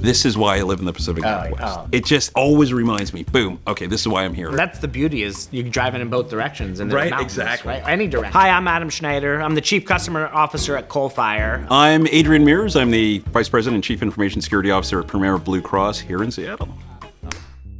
this is why I live in the Pacific Northwest. It just always reminds me, boom, okay, this is why I'm here. That's the beauty, is you're driving in both directions. And Right, mountains, exactly. Right? Any direction. Hi, I'm Adam Shnider. I'm the Chief Customer Officer at Coalfire. I'm Adrian M. I'm the Vice President and Chief Information Security Officer at Premera Blue Cross here in Seattle.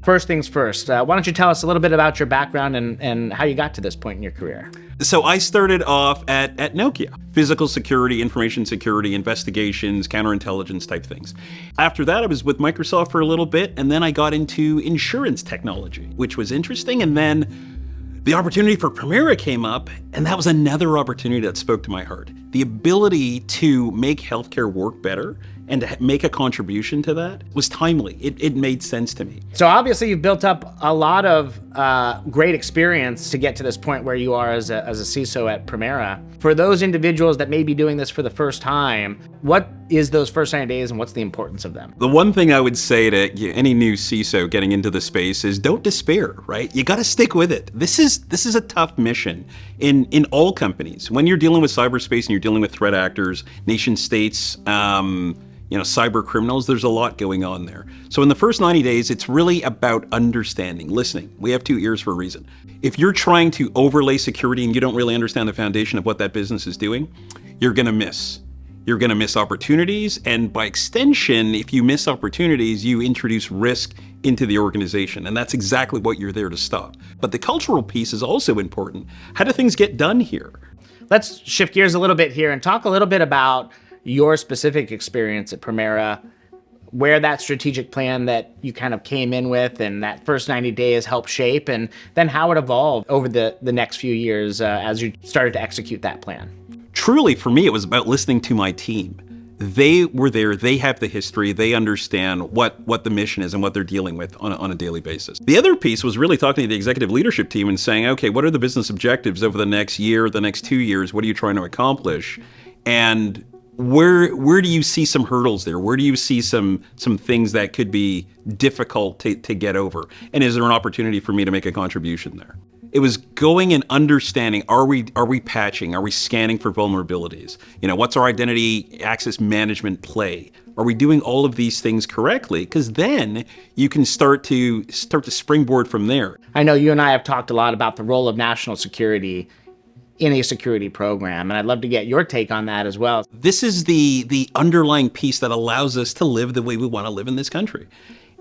First things first, why don't you tell us a little bit about your background and how you got to this point in your career? So I started off at Nokia. Physical security, information security, investigations, counterintelligence type things. After that, I was with Microsoft for a little bit, and then I got into insurance technology, which was interesting. And then the opportunity for Premera came up, and that was another opportunity that spoke to my heart. The ability to make healthcare work better and to make a contribution to that was timely. It made sense to me. So obviously you've built up a lot of great experience to get to this point where you are as a CISO at Premera. For those individuals that may be doing this for the first time, what is those first 90 days and what's the importance of them? The one thing I would say to any new CISO getting into the space is don't despair, right? You got to stick with it. This is a tough mission in all companies. When you're dealing with cyberspace and you're dealing with threat actors, nation states, cyber criminals, there's a lot going on there. So in the first 90 days, it's really about understanding, listening. We have two ears for a reason. If you're trying to overlay security and you don't really understand the foundation of what that business is doing, you're gonna miss. You're gonna miss opportunities, and by extension, if you miss opportunities, you introduce risk into the organization, and that's exactly what you're there to stop. But the cultural piece is also important. How do things get done here? Let's shift gears a little bit here and talk a little bit about your specific experience at Premera, where that strategic plan that you kind of came in with and that first 90 days helped shape, and then how it evolved over the next few years as you started to execute that plan. Truly, for me, it was about listening to my team. They were there, they have the history, they understand what the mission is and what they're dealing with on a daily basis. The other piece was really talking to the executive leadership team and saying, okay, what are the business objectives over the next year, the next 2 years? What are you trying to accomplish? And where do you see some hurdles there? Where do you see some things that could be difficult to get over? And is there an opportunity for me to make a contribution there? It was going and understanding, are we patching? Are we scanning for vulnerabilities? What's our identity access management play? Are we doing all of these things correctly? Because then you can start to springboard from there. I know you and I have talked a lot about the role of national security in a security program, and I'd love to get your take on that as well. This is the underlying piece that allows us to live the way we want to live in this country.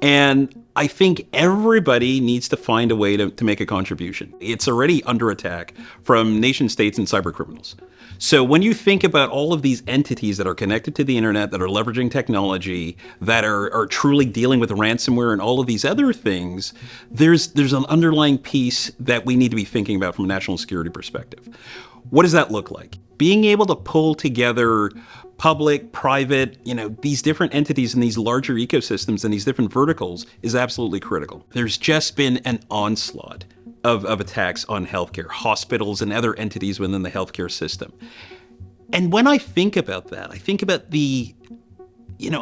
And I think everybody needs to find a way to make a contribution. It's already under attack from nation states and cyber criminals. So when you think about all of these entities that are connected to the internet, that are leveraging technology, that are truly dealing with ransomware and all of these other things, there's an underlying piece that we need to be thinking about from a national security perspective. What does that look like? Being able to pull together public, private, these different entities in these larger ecosystems and these different verticals is absolutely critical. There's just been an onslaught of attacks on healthcare, hospitals and other entities within the healthcare system. And when I think about that, I think about a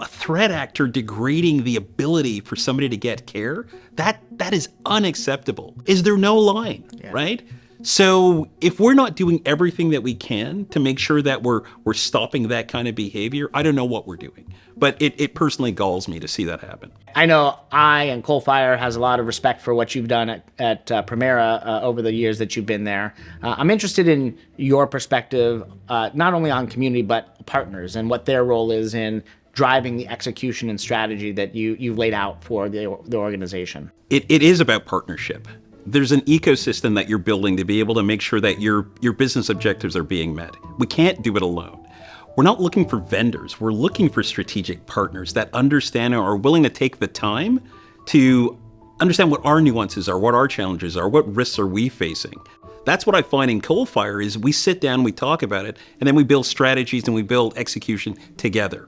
threat actor degrading the ability for somebody to get care. That is unacceptable. Is there no line, right? So if we're not doing everything that we can to make sure that we're stopping that kind of behavior, I don't know what we're doing. But it personally galls me to see that happen. I know I and Coalfire has a lot of respect for what you've done at Premera over the years that you've been there. I'm interested in your perspective, not only on community, but partners and what their role is in driving the execution and strategy that you've laid out for the organization. It is about partnership. There's an ecosystem that you're building to be able to make sure that your business objectives are being met. We can't do it alone. We're not looking for vendors. We're looking for strategic partners that understand or are willing to take the time to understand what our nuances are, what our challenges are, what risks are we facing. That's what I find in Coalfire is we sit down, we talk about it, and then we build strategies and we build execution together.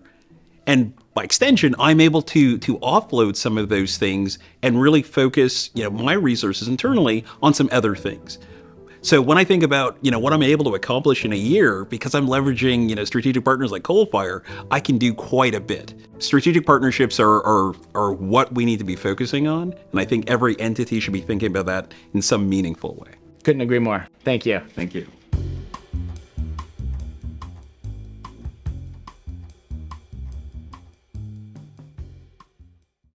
And by extension, I'm able to offload some of those things and really focus, my resources internally on some other things. So when I think about, what I'm able to accomplish in a year, because I'm leveraging, strategic partners like Coalfire, I can do quite a bit. Strategic partnerships are what we need to be focusing on, and I think every entity should be thinking about that in some meaningful way. Couldn't agree more. Thank you. Thank you.